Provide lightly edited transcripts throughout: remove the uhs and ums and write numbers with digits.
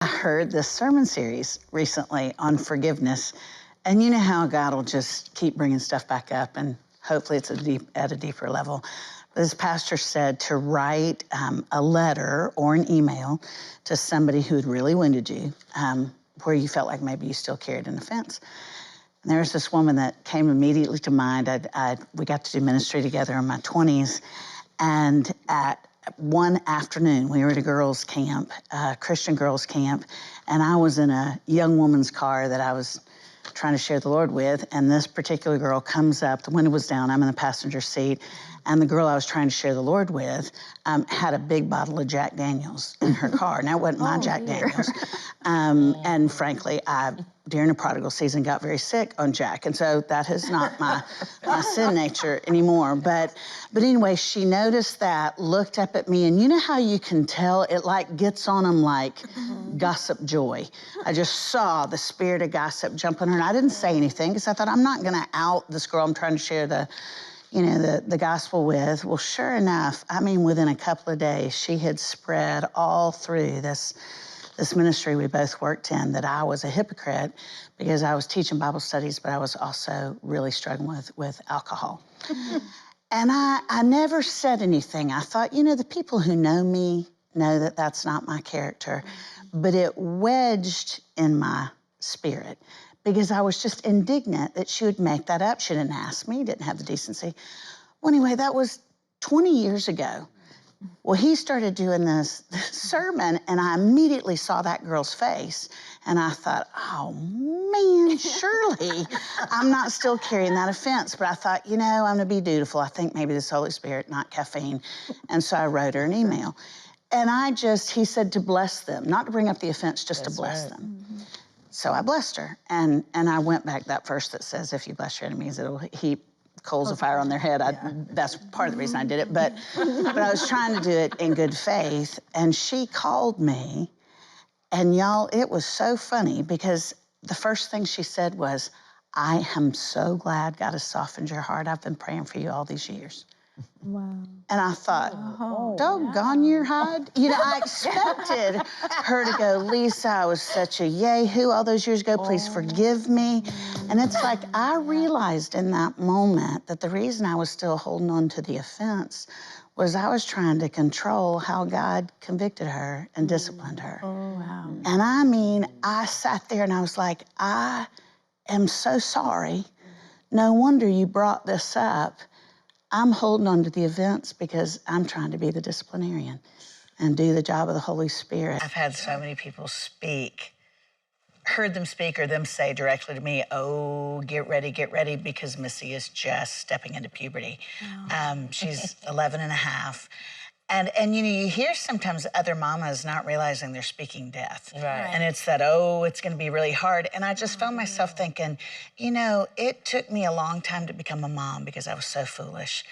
I heard this sermon series recently on forgiveness, and you know how God will just keep bringing stuff back up, and hopefully it's at a deeper level. This pastor said to write a letter or an email to somebody who had really wounded you, where you felt like maybe you still carried an offense. And there was this woman that came immediately to mind. We got to do ministry together in my 20s, and at one afternoon, we were at a girls' camp, Christian girls' camp, and I was in a young woman's car that I was trying to share the Lord with, and this particular girl comes up, the window was down, I'm in the passenger seat, and the girl I was trying to share the Lord with had a big bottle of Jack Daniels in her car. Now, it wasn't my Jack Daniels. And frankly, during the prodigal season, got very sick on Jack, and so that is not my sin nature anymore. But anyway, she noticed that, looked up at me, and you know how you can tell it like gets on them like gossip joy. I just saw the spirit of gossip jump on her, and I didn't say anything because I thought, I'm not gonna out this girl I'm trying to share the gospel with. Well, sure enough, I mean, within a couple of days, she had spread all through this ministry we both worked in that I was a hypocrite because I was teaching Bible studies, but I was also really struggling with alcohol. And I never said anything. I thought, the people who know me know that that's not my character, but it wedged in my spirit because I was just indignant that she would make that up. She didn't ask me, didn't have the decency. Well, anyway, that was 20 years ago. Well, he started doing this sermon, and I immediately saw that girl's face, and I thought, oh, man, surely I'm not still carrying that offense. But I thought, I'm going to be dutiful. I think maybe this Holy Spirit, not caffeine. And so I wrote her an email. And he said to bless them, not to bring up the offense, just to bless them. So I blessed her, and I went back that verse that says, if you bless your enemies, it'll heap coals of fire on their head. That's part of the reason I did it, but I was trying to do it in good faith, and she called me, and y'all, it was so funny because the first thing she said was, I am so glad God has softened your heart. I've been praying for you all these years. Wow. And I thought, doggone your hide. I expected her to go, Lisa, I was such a yahoo all those years ago. Please forgive me. And it's like I realized in that moment that the reason I was still holding on to the offense was I was trying to control how God convicted her and disciplined her. Oh, wow. And I mean, I sat there and I was like, I am so sorry. No wonder you brought this up. I'm holding on to the events because I'm trying to be the disciplinarian and do the job of the Holy Spirit. I've had so many people heard them speak or them say directly to me, oh, get ready, because Missy is just stepping into puberty. Oh. She's 11 and a half. And you hear sometimes other mamas not realizing they're speaking death. Right. And it's that, it's going to be really hard. And I just found myself thinking, it took me a long time to become a mom because I was so foolish.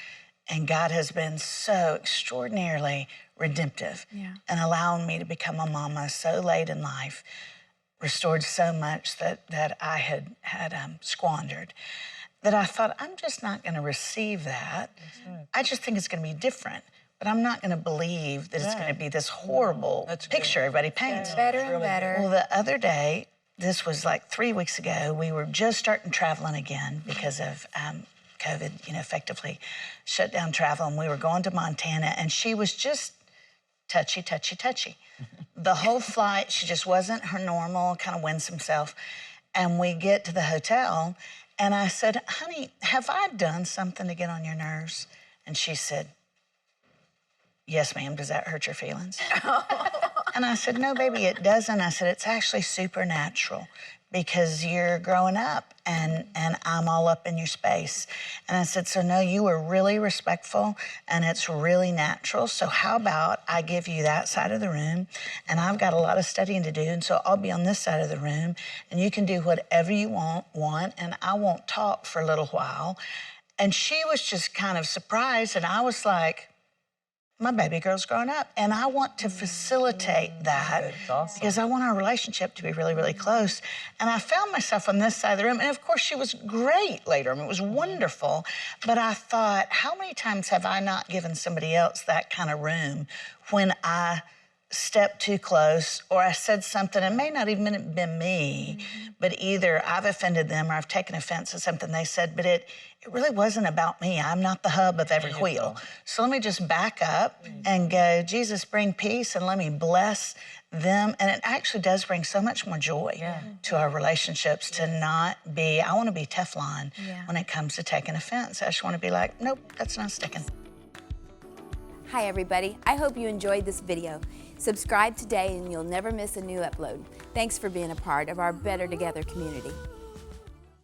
And God has been so extraordinarily redemptive and allowing me to become a mama so late in life, restored so much that I had squandered, that I thought, I'm just not going to receive that. Right. I just think it's going to be different. But I'm not going to believe that it's going to be this horrible picture everybody paints. Better and better. Well, the other day, this was like 3 weeks ago, we were just starting traveling again because of COVID, effectively shut down travel. And we were going to Montana, and she was just touchy. The whole flight, she just wasn't her normal, kind of winsome self. And we get to the hotel, and I said, honey, have I done something to get on your nerves? And she said, yes, ma'am, does that hurt your feelings? And I said, no, baby, it doesn't. I said, it's actually supernatural because you're growing up and I'm all up in your space. And I said, so no, you were really respectful and it's really natural. So how about I give you that side of the room and I've got a lot of studying to do. And so I'll be on this side of the room and you can do whatever you want and I won't talk for a little while. And she was just kind of surprised and I was like, my baby girl's growing up, and I want to facilitate that because I want our relationship to be really, really close. And I found myself on this side of the room, and of course she was great later. I mean, it was wonderful, but I thought, how many times have I not given somebody else that kind of room when I stepped too close, or I said something, it may not even have been me, but either I've offended them or I've taken offense to something they said, but it really wasn't about me. I'm not the hub of every wheel. So let me just back up and go, Jesus, bring peace and let me bless them. And it actually does bring so much more joy to our relationships to not be, I want to be Teflon when it comes to taking offense. I just want to be like, nope, that's not sticking. Hi everybody, I hope you enjoyed this video. Subscribe today and you'll never miss a new upload. Thanks for being a part of our Better Together community.